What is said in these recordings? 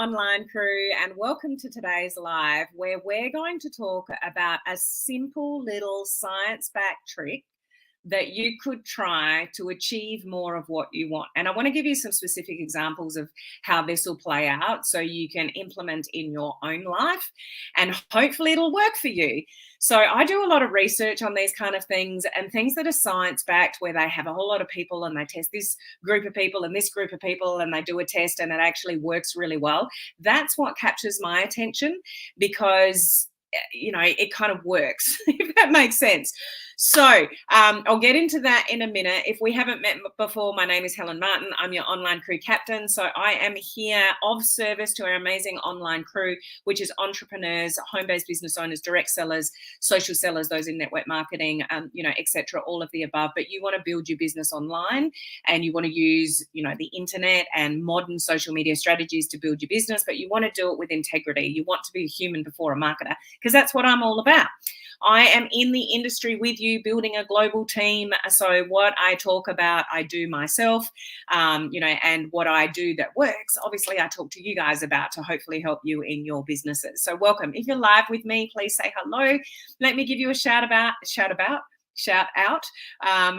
online crew, and welcome to today's live where we're going to talk about a simple little science-backed trick that you could try to achieve more of what you want. And I want to give you some specific examples of how this will play out so you can implement in your own life and hopefully it'll work for you. So I do a lot of research on these kind of things and things that are science-backed, where they have a whole lot of people and they test this group of people and this group of people and they do a test and it actually works really well. That's what captures my attention because it kind of works, if that makes sense. So I'll get into that in a minute. If we haven't met before, my name is Helen Martin. I'm your online crew captain. So I am here of service to our amazing online crew, which is entrepreneurs, home-based business owners, direct sellers, social sellers, those in network marketing, etc., all of the above. But you want to build your business online and you want to use, the internet and modern social media strategies to build your business, but you want to do it with integrity. You want to be a human before a marketer, because that's what I'm all about. I am in the industry with you, building a global team. So what I talk about, I do myself, and what I do that works, obviously I talk to you guys about to hopefully help you in your businesses. So welcome. If you're live with me, please say hello. Let me give you a shout out,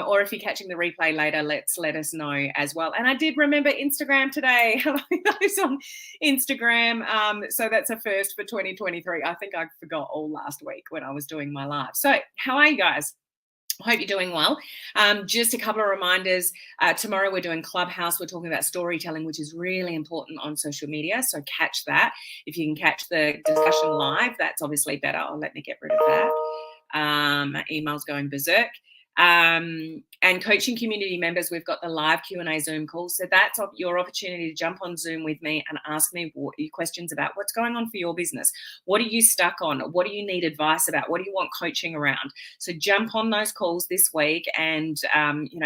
or if you're catching the replay later, let us know as well. And I did remember Instagram today. Hello, those on Instagram. So that's a first for 2023. I think I forgot all last week when I was doing my live. So how are you guys? I hope you're doing well. Just a couple of reminders. Tomorrow we're doing Clubhouse. We're talking about storytelling, which is really important on social media. So catch that. If you can catch the discussion live, that's obviously better. Let me get rid of that. My email's going berserk. And coaching community members, we've got the live Q&A Zoom call. So that's your opportunity to jump on Zoom with me and ask me questions about what's going on for your business. What are you stuck on? What do you need advice about? What do you want coaching around? So jump on those calls this week and,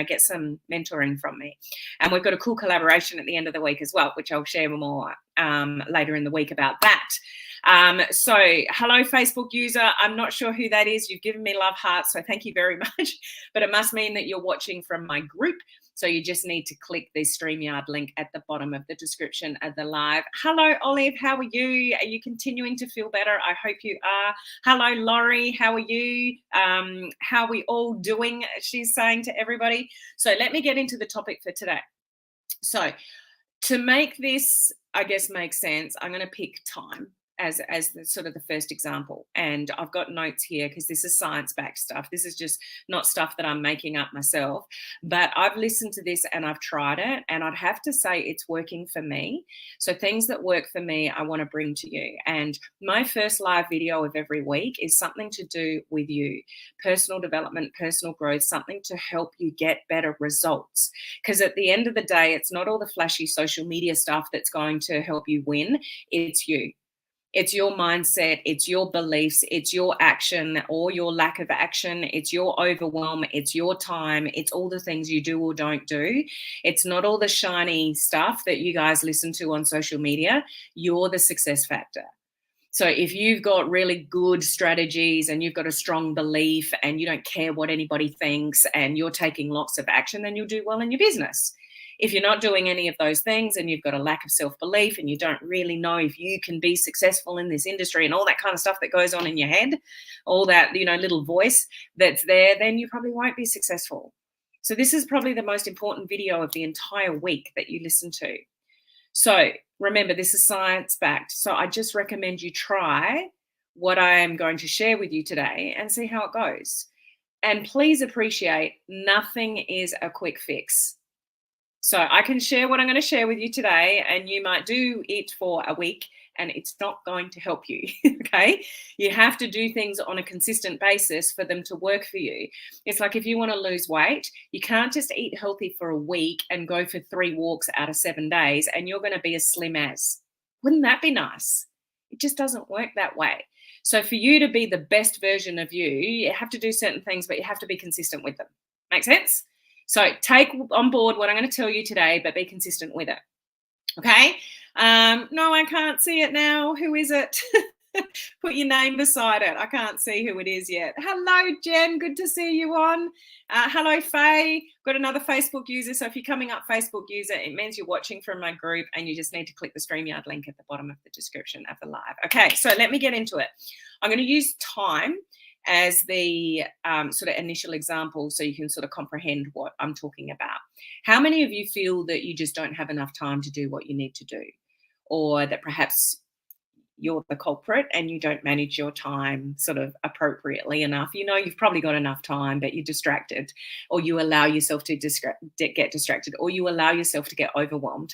get some mentoring from me. And we've got a cool collaboration at the end of the week as well, which I'll share more later in the week about that. So hello, Facebook user. I'm not sure who that is. You've given me love hearts, so thank you very much. But it must mean that you're watching from my group. So you just need to click the StreamYard link at the bottom of the description of the live. Hello, Olive. How are you? Are you continuing to feel better? I hope you are. Hello, Laurie. How are you? How are we all doing? She's saying to everybody. So let me get into the topic for today. So to make this, I guess, make sense, I'm going to pick time as the sort of the first example. And I've got notes here because this is science-backed stuff. This is just not stuff that I'm making up myself. But I've listened to this and I've tried it, and I'd have to say it's working for me. So things that work for me, I want to bring to you. And my first live video of every week is something to do with you. Personal development, personal growth, something to help you get better results. Because at the end of the day, it's not all the flashy social media stuff that's going to help you win. It's you. It's your mindset, it's your beliefs, it's your action or your lack of action, it's your overwhelm, it's your time, it's all the things you do or don't do. It's not all the shiny stuff that you guys listen to on social media. You're the success factor. So if you've got really good strategies and you've got a strong belief and you don't care what anybody thinks and you're taking lots of action, then you'll do well in your business. If you're not doing any of those things and you've got a lack of self-belief and you don't really know if you can be successful in this industry and all that kind of stuff that goes on in your head, all that, little voice that's there, then you probably won't be successful. So this is probably the most important video of the entire week that you listen to. So remember, this is science-backed. So I just recommend you try what I am going to share with you today and see how it goes. And please appreciate, nothing is a quick fix. So I can share what I'm going to share with you today, and you might do it for a week and it's not going to help you, okay? You have to do things on a consistent basis for them to work for you. It's like if you want to lose weight, you can't just eat healthy for a week and go for 3 walks out of 7 days and you're going to be as slim as. Wouldn't that be nice? It just doesn't work that way. So for you to be the best version of you, you have to do certain things, but you have to be consistent with them. Make sense? So take on board what I'm going to tell you today, but be consistent with it. Okay? No, I can't see it now. Who is it? Put your name beside it. I can't see who it is yet. Hello, Jen. Good to see you on. Hello, Faye. Got another Facebook user. So if you're coming up Facebook user, it means you're watching from my group and you just need to click the StreamYard link at the bottom of the description of the live. Okay, so let me get into it. I'm going to use time as the sort of initial example so you can sort of comprehend what I'm talking about. How many of you feel that you just don't have enough time to do what you need to do? Or that perhaps you're the culprit and you don't manage your time sort of appropriately enough. You know, you've probably got enough time, but you're distracted, or you allow yourself to get distracted, or you allow yourself to get overwhelmed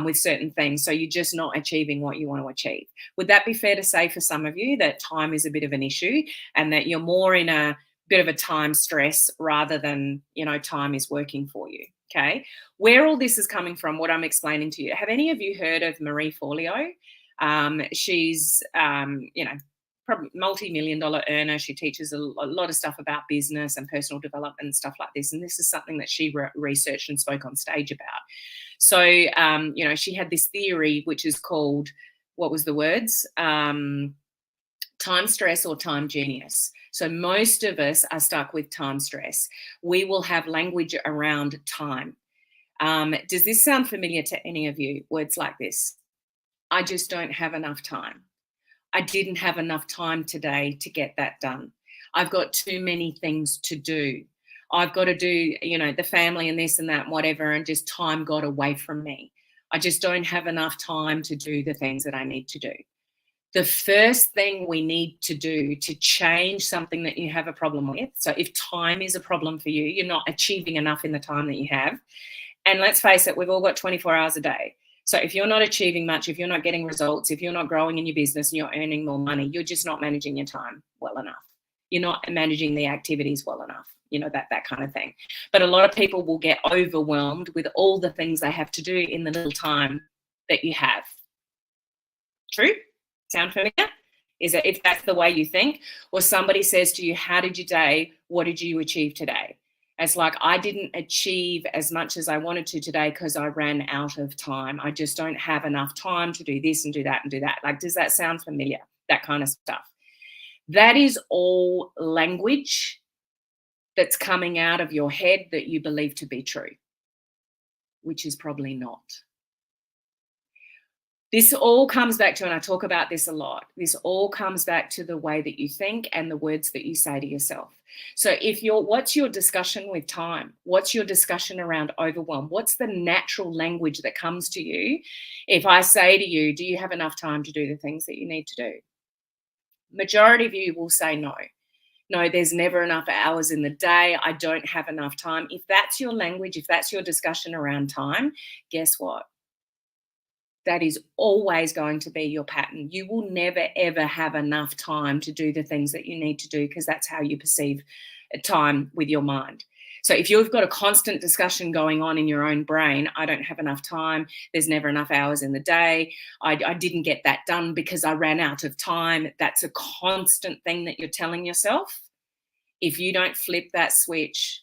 with certain things. So you're just not achieving what you want to achieve. Would that be fair to say for some of you that time is a bit of an issue and that you're more in a bit of a time stress rather than, you know, time is working for you? Okay. Where all this is coming from, what I'm explaining to you. Have any of you heard of Marie Forleo? She's, you know, probably multi-million-dollar earner. She teaches a lot of stuff about business and personal development and stuff like this. And this is something that she researched and spoke on stage about. So, you know, she had this theory, which is called, what was the words? Time stress or time genius. So most of us are stuck with time stress. We will have language around time. Does this sound familiar to any of you? Words like this. I just don't have enough time. I didn't have enough time today to get that done. I've got too many things to do. I've got to do, you know, the family and this and that and whatever, and just time got away from me. I just don't have enough time to do the things that I need to do. The first thing we need to do to change something that you have a problem with, so if time is a problem for you, you're not achieving enough in the time that you have, and let's face it, we've all got 24 hours a day. So if you're not achieving much, if you're not getting results, if you're not growing in your business and you're earning more money, you're just not managing your time well enough. You're not managing the activities well enough, you know, that kind of thing. But a lot of people will get overwhelmed with all the things they have to do in the little time that you have. True? Sound familiar? Is it, if that's the way you think? Or somebody says to you, how did your day? What did you achieve today? It's like, I didn't achieve as much as I wanted to today because I ran out of time. I just don't have enough time to do this and do that and do that. Like, does that sound familiar? That kind of stuff. That is all language that's coming out of your head that you believe to be true, which is probably not. This all comes back to, and I talk about this a lot, this all comes back to the way that you think and the words that you say to yourself. So what's your discussion with time? What's your discussion around overwhelm? What's the natural language that comes to you if I say to you, do you have enough time to do the things that you need to do? Majority of you will say no. No, there's never enough hours in the day. I don't have enough time. If that's your language, if that's your discussion around time, guess what? That is always going to be your pattern. You will never, ever have enough time to do the things that you need to do because that's how you perceive time with your mind. So if you've got a constant discussion going on in your own brain, I don't have enough time, there's never enough hours in the day, I didn't get that done because I ran out of time, that's a constant thing that you're telling yourself. If you don't flip that switch,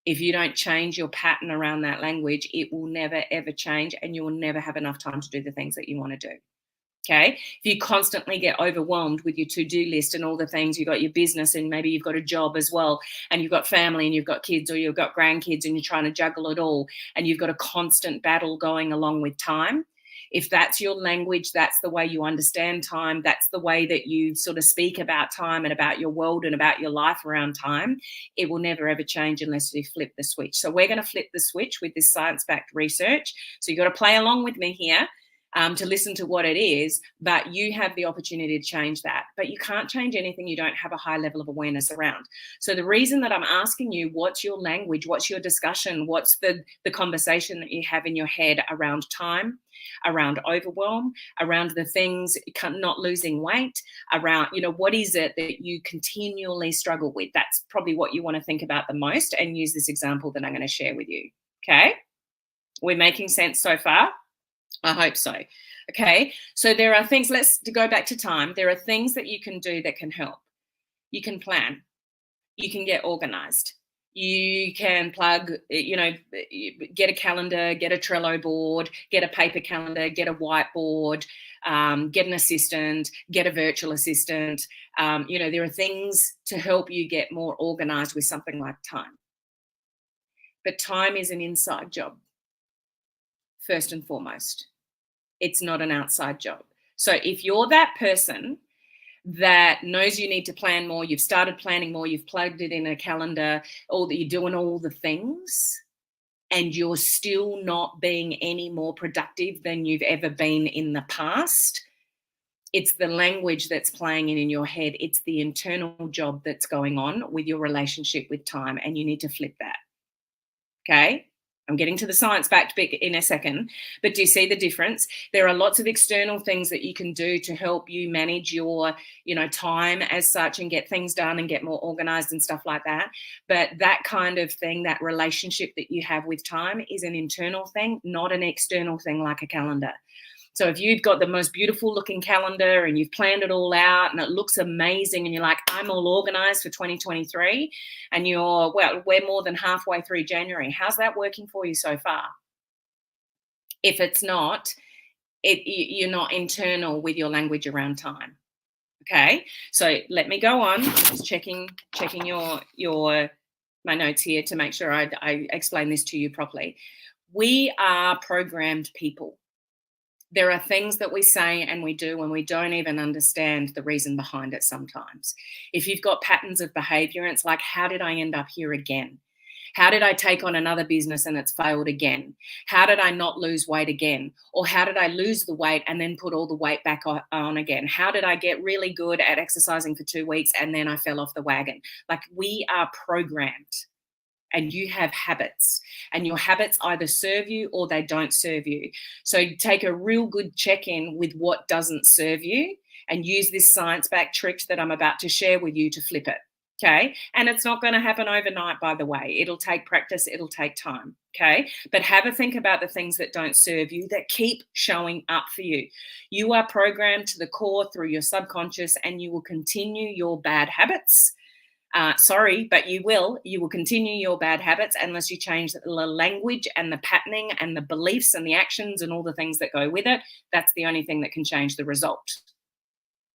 if you don't change your pattern around that language, it will never, ever change and you will never have enough time to do the things that you want to do. Okay. If you constantly get overwhelmed with your to-do list and all the things, you've got your business and maybe you've got a job as well, and you've got family and you've got kids or you've got grandkids and you're trying to juggle it all and you've got a constant battle going along with time. If that's your language, that's the way you understand time, that's the way that you sort of speak about time and about your world and about your life around time, it will never, ever change unless you flip the switch. So we're going to flip the switch with this science-backed research. So you've got to play along with me here. To listen to what it is, but you have the opportunity to change that. But you can't change anything you don't have a high level of awareness around. So the reason that I'm asking you, what's your language, what's your discussion, what's the conversation that you have in your head around time, around overwhelm, around the things, not losing weight, around, you know, what is it that you continually struggle with? That's probably what you want to think about the most and use this example that I'm going to share with you. Okay? We're making sense so far? I hope so. Okay, so there are things, let's go back to time. There are things that you can do that can help. You can plan. You can get organized. You can plug, you know, get a calendar, get a Trello board, get a paper calendar, get a whiteboard, get an assistant, get a virtual assistant. There are things to help you get more organized with something like time. But time is an inside job, first and foremost. It's not an outside job. So if you're that person that knows you need to plan more, you've started planning more, you've plugged it in a calendar, or that you're doing all the things, and you're still not being any more productive than you've ever been in the past, it's the language that's playing in your head. It's the internal job that's going on with your relationship with time, and you need to flip that. Okay? I'm getting to the science-backed bit in a second, but do you see the difference? There are lots of external things that you can do to help you manage your, time as such and get things done and get more organized and stuff like that. But that kind of thing, that relationship that you have with time, is an internal thing, not an external thing like a calendar. So if you've got the most beautiful looking calendar and you've planned it all out and it looks amazing and you're like, I'm all organized for 2023, and we're more than halfway through January. How's that working for you so far? If it's not, you're not internal with your language around time. Okay, so let me go on. Just checking my notes here to make sure I explain this to you properly. We are programmed people. There are things that we say and we do and we don't even understand the reason behind it sometimes. If you've got patterns of behavior, it's like, how did I end up here again? How did I take on another business and it's failed again? How did I not lose weight again? Or how did I lose the weight and then put all the weight back on again? How did I get really good at exercising for 2 weeks and then I fell off the wagon? Like, we are programmed. And you have habits, and your habits either serve you or they don't serve you. So take a real good check-in with what doesn't serve you and use this science-backed trick that I'm about to share with you to flip it, okay? And it's not going to happen overnight, by the way. It'll take practice. It'll take time, okay? But have a think about the things that don't serve you, that keep showing up for you. You are programmed to the core through your subconscious, and you will continue your bad habits. But you will continue your bad habits unless you change the language and the patterning and the beliefs and the actions and all the things that go with it. That's the only thing that can change the result.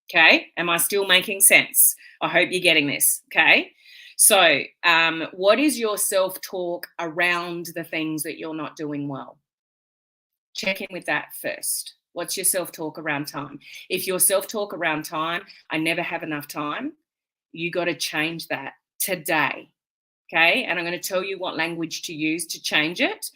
Okay. Am I still making sense? I hope you're getting this. Okay. So what is your self-talk around the things that you're not doing well? Check in with that first. What's your self-talk around time? If your self-talk around time, I never have enough time, you got to change that today, okay? And I'm going to tell you what language to use to change it,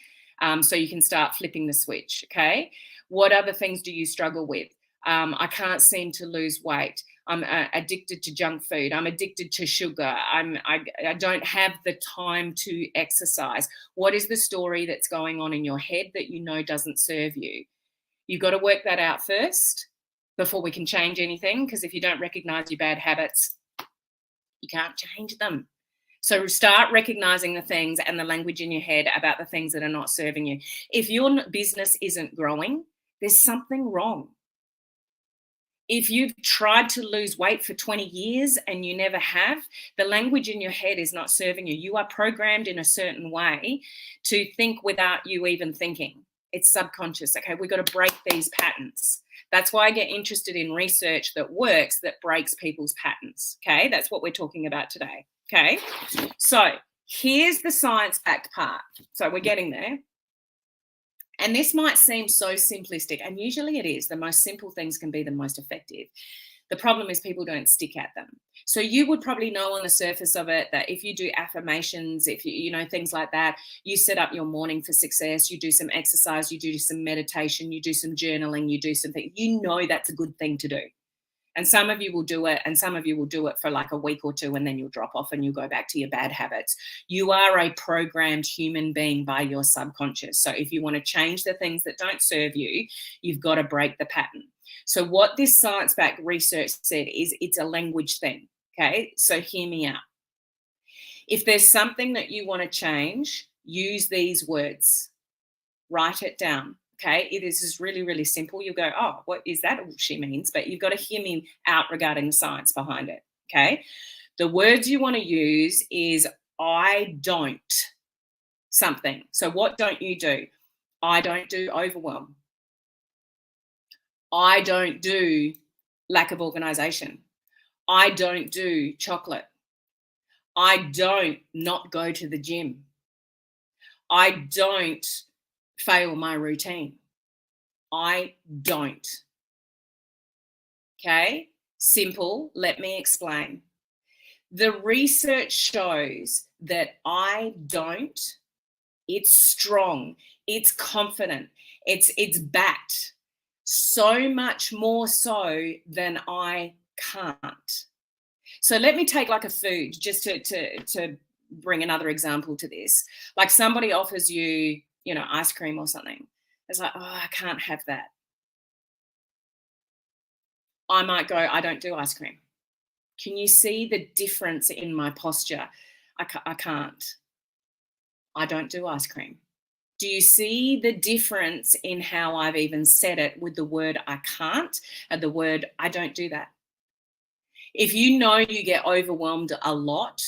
so you can start flipping the switch, okay? What other things do you struggle with? I can't seem to lose weight. I'm addicted to junk food. I'm addicted to sugar. I don't have the time to exercise. What is the story that's going on in your head that you know doesn't serve you? You've got to work that out first before we can change anything, because if you don't recognize your bad habits, you can't change them. So start recognizing the things and the language in your head about the things that are not serving you. If your business isn't growing, there's something wrong. If you've tried to lose weight for 20 years and you never have, the language in your head is not serving you. You are programmed in a certain way to think without you even thinking. It's subconscious. Okay, we've got to break these patterns. That's why I get interested in research that works, that breaks people's patterns. Okay, that's what we're talking about today. Okay, so here's the science-backed part. So we're getting there. And this might seem so simplistic, and usually it is. The most simple things can be the most effective. The problem is people don't stick at them. So you would probably know on the surface of it that if you do affirmations, if you know, things like that, you set up your morning for success, you do some exercise, you do some meditation, you do some journaling, you do something, you know that's a good thing to do. And some of you will do it, and some of you will do it for like a week or two, and then you'll drop off and you'll go back to your bad habits. You are a programmed human being by your subconscious. So if you want to change the things that don't serve you, you've got to break the pattern. So what this science-backed research said is it's a language thing, okay? So hear me out. If there's something that you want to change, use these words. Write it down, okay? It is really, really simple. You'll go, oh, what is that she means? But you've got to hear me out regarding the science behind it, okay? The words you want to use is I don't something. So what don't you do? I don't do overwhelm. I don't do lack of organization. I don't do chocolate. I don't not go to the gym. I don't fail my routine. I don't. Okay? Simple. Let me explain. The research shows that I don't, it's strong, it's confident, it's backed. So much more so than I can't. So let me take like a food just to bring another example to this. Like somebody offers you, ice cream or something. It's like, oh, I can't have that. I might go, I don't do ice cream. Can you see the difference in my posture? I can't. I don't do ice cream. Do you see the difference in how I've even said it with the word I can't and the word I don't do that? If you know you get overwhelmed a lot,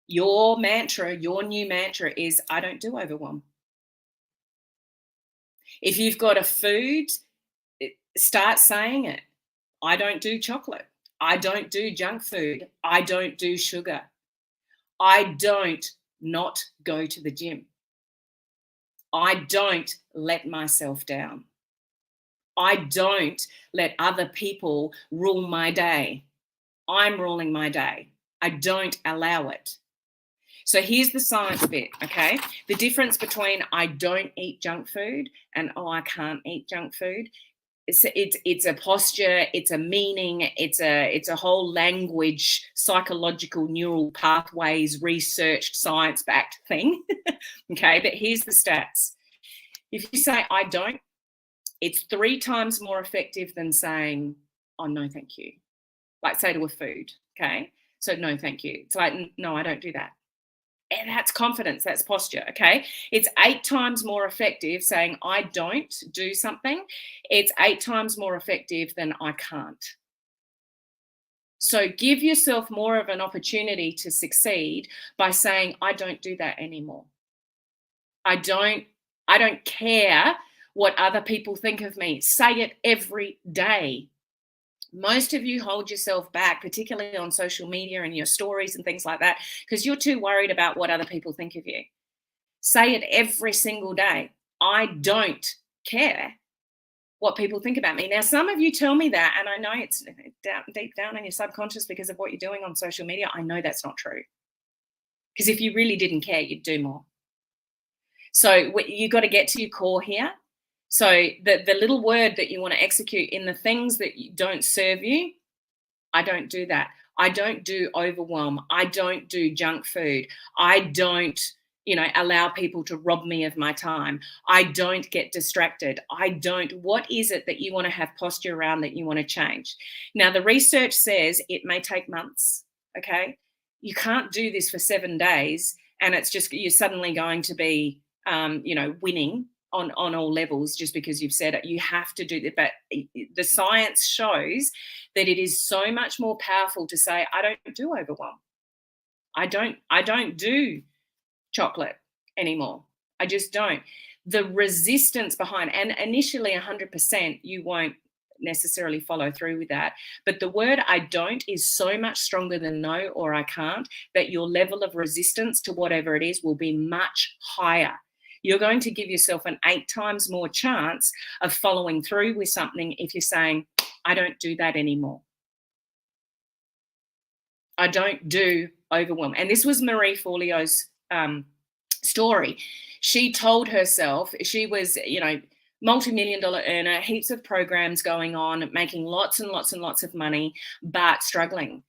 your new mantra is I don't do overwhelm. If you've got a food, start saying it. I don't do chocolate. I don't do junk food. I don't do sugar. I don't not go to the gym. I don't let myself down. I don't let other people rule my day. I'm ruling my day. I don't allow it. So here's the science bit, okay? The difference between I don't eat junk food and I can't eat junk food. It's a posture, it's a meaning, it's a whole language, psychological neural pathways, researched, science-backed thing. Okay, but here's the stats. If you say I don't, it's 3 times more effective than saying, oh no, thank you. Like say to a food, okay? So no, thank you. It's like, no, I don't do that. And that's confidence, that's posture, okay? It's 8 times more effective saying I don't do something. It's 8 times more effective than I can't. So give yourself more of an opportunity to succeed by saying I don't do that anymore. I don't care what other people think of me. Say it every day. Most of you hold yourself back, particularly on social media and your stories and things like that, because you're too worried about what other people think of you. Say it every single day. I don't care what people think about me. Now, some of you tell me that, and I know it's deep down in your subconscious because of what you're doing on social media. I know that's not true. Because if you really didn't care, you'd do more. So you got to get to your core here. So the little word that you want to execute in the things that don't serve you, I don't do that. I don't do overwhelm. I don't do junk food. I don't, allow people to rob me of my time. I don't get distracted. What is it that you want to have posture around that you want to change? Now, the research says it may take months, okay? You can't do this for 7 days and it's just, you're suddenly going to be, winning on all levels just because you've said it. You have to do that. But the science shows that it is so much more powerful to say, I don't do overwhelm. I don't do chocolate anymore. I just don't. The resistance behind, and initially 100%, you won't necessarily follow through with that. But the word I don't is so much stronger than no or I can't, that your level of resistance to whatever it is will be much higher. You're going to give yourself an 8 times more chance of following through with something if you're saying, I don't do that anymore. I don't do overwhelm. And this was Marie Forleo's story. She told herself, she was, multi-million-dollar earner, heaps of programs going on, making lots and lots and lots of money, but struggling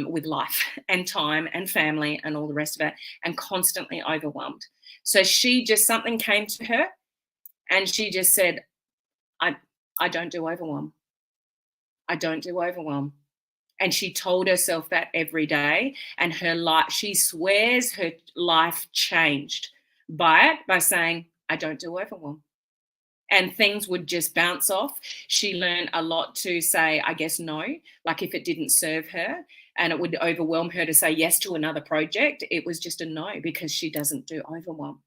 with life and time and family and all the rest of it, and constantly overwhelmed. So something came to her and she just said, I don't do overwhelm. I don't do overwhelm. And she told herself that every day, and her life, she swears her life changed by saying, I don't do overwhelm. And things would just bounce off. She learned a lot to say, I guess, no, like if it didn't serve her and it would overwhelm her to say yes to another project, it was just a no because she doesn't do overwhelm.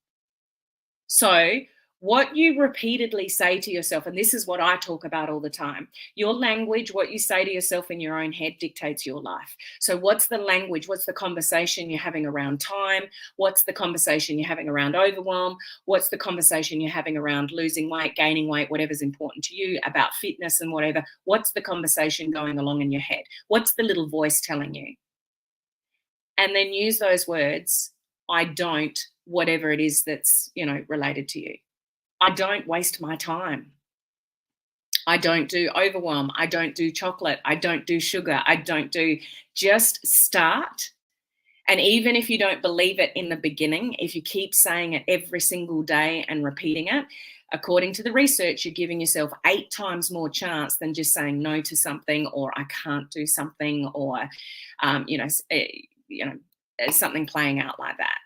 So What you repeatedly say to yourself, and this is what I talk about all the time, your language, what you say to yourself in your own head dictates your life. So what's the language? What's the conversation you're having around time? What's the conversation you're having around overwhelm? What's the conversation you're having around losing weight, gaining weight, whatever's important to you, about fitness and whatever? What's the conversation going along in your head? What's the little voice telling you? And then use those words, I don't, whatever it is that's, related to you. I don't waste my time. I don't do overwhelm. I don't do chocolate. I don't do sugar. I don't do, just start. And even if you don't believe it in the beginning, if you keep saying it every single day and repeating it, according to the research, you're giving yourself 8 times more chance than just saying no to something, or I can't do something, or, something playing out like that.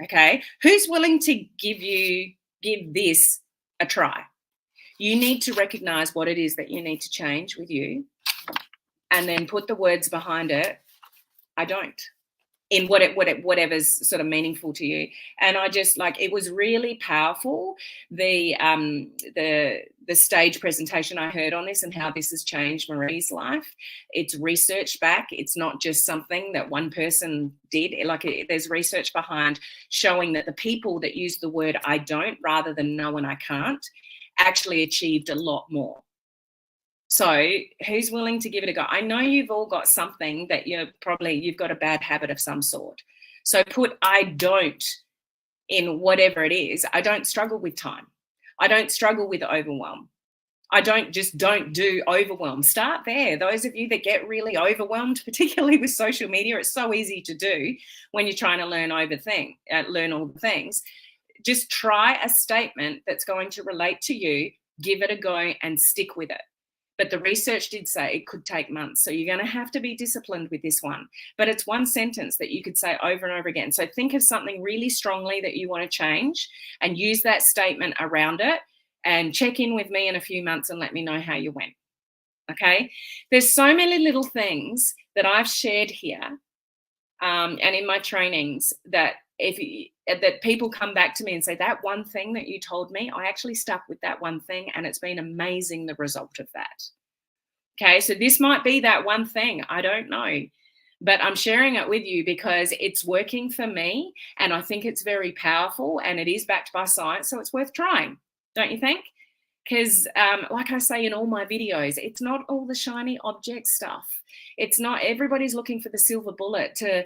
Okay. Who's willing to give this a try? You need to recognize what it is that you need to change with you, and then put the words behind it. I don't, in whatever's sort of meaningful to you. And I just, like, it was really powerful, the stage presentation I heard on this, and how this has changed Marie's life. It's research back. It's not just something that one person did. There's research behind showing that the people that use the word I don't rather than no and I can't actually achieved a lot more. So who's willing to give it a go? I know you've all got something that you've got a bad habit of some sort. So put I don't in whatever it is. I don't struggle with time. I don't struggle with overwhelm. I don't do overwhelm. Start there. Those of you that get really overwhelmed, particularly with social media, it's so easy to do when you're trying to learn all the things. Just try a statement that's going to relate to you, give it a go and stick with it. But the research did say it could take months. So you're going to have to be disciplined with this one. But it's one sentence that you could say over and over again. So think of something really strongly that you want to change and use that statement around it, and check in with me in a few months and let me know how you went. Okay? There's so many little things that I've shared here and in my trainings that that people come back to me and say, that one thing that you told me, I actually stuck with that one thing, and it's been amazing, the result of that. Okay, so this might be that one thing, I don't know, but I'm sharing it with you because it's working for me, and I think it's very powerful, and it is backed by science, so it's worth trying, don't you think? Because like I say in all my videos, it's not all the shiny object stuff. It's not, everybody's looking for the silver bullet to,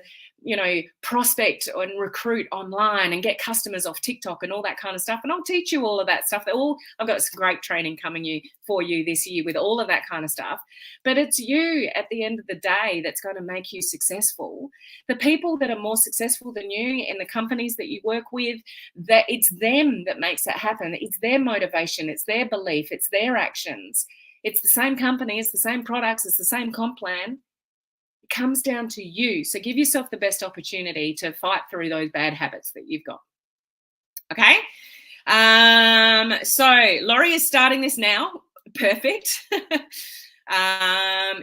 prospect and recruit online and get customers off TikTok and all that kind of stuff. And I'll teach you all of that stuff. I've got some great training coming for you this year with all of that kind of stuff. But it's you at the end of the day that's going to make you successful. The people that are more successful than you in the companies that you work with, that it's them that makes it happen. It's their motivation. It's their belief. It's their actions. It's the same company. It's the same products. It's the same comp plan. Comes down to you. So give yourself the best opportunity to fight through those bad habits that you've got. Okay. So Laurie is starting this now. Perfect.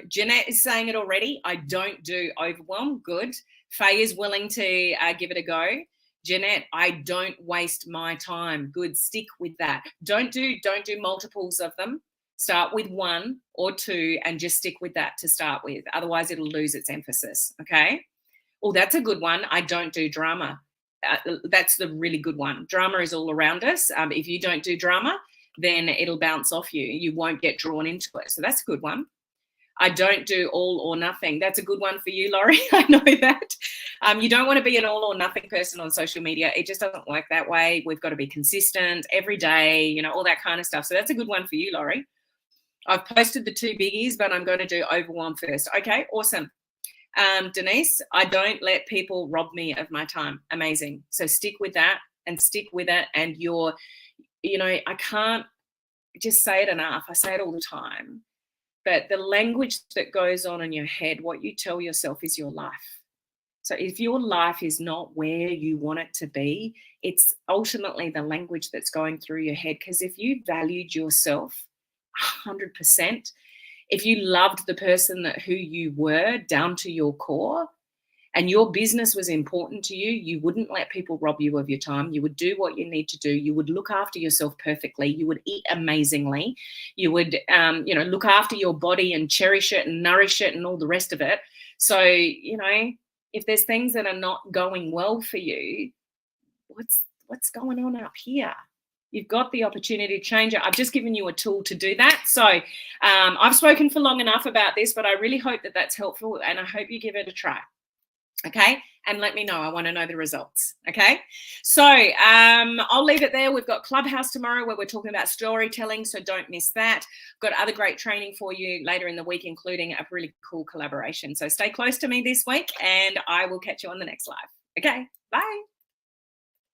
Jeanette is saying it already. I don't do overwhelm. Good. Faye is willing to give it a go. Jeanette, I don't waste my time. Good. Stick with that. Don't do multiples of them. Start with 1 or 2 and just stick with that to start with. Otherwise, it'll lose its emphasis. Okay. Oh, that's a good one. I don't do drama. That's the really good one. Drama is all around us. If you don't do drama, then it'll bounce off you. You won't get drawn into it. So that's a good one. I don't do all or nothing. That's a good one for you, Laurie. I know that. You don't want to be an all or nothing person on social media. It just doesn't work that way. We've got to be consistent every day, all that kind of stuff. So that's a good one for you, Laurie. I've posted the 2 biggies, but I'm going to do overwhelm first. Okay, awesome. Denise, I don't let people rob me of my time. Amazing. So stick with that and stick with it. And I can't just say it enough. I say it all the time. But the language that goes on in your head, what you tell yourself is your life. So if your life is not where you want it to be, it's ultimately the language that's going through your head. Because if you valued yourself 100%, if you loved the person who you were down to your core, and your business was important to you, you wouldn't let people rob you of your time. You would do what you need to do. You would look after yourself perfectly. You would eat amazingly. You would, look after your body and cherish it and nourish it and all the rest of it. So, if there's things that are not going well for you, what's going on up here? You've got the opportunity to change it. I've just given you a tool to do that. So I've spoken for long enough about this, but I really hope that that's helpful, and I hope you give it a try. Okay, and let me know. I want to know the results. Okay, so I'll leave it there. We've got Clubhouse tomorrow where we're talking about storytelling, so don't miss that. Got other great training for you later in the week, including a really cool collaboration. So stay close to me this week, and I will catch you on the next live. Okay, bye.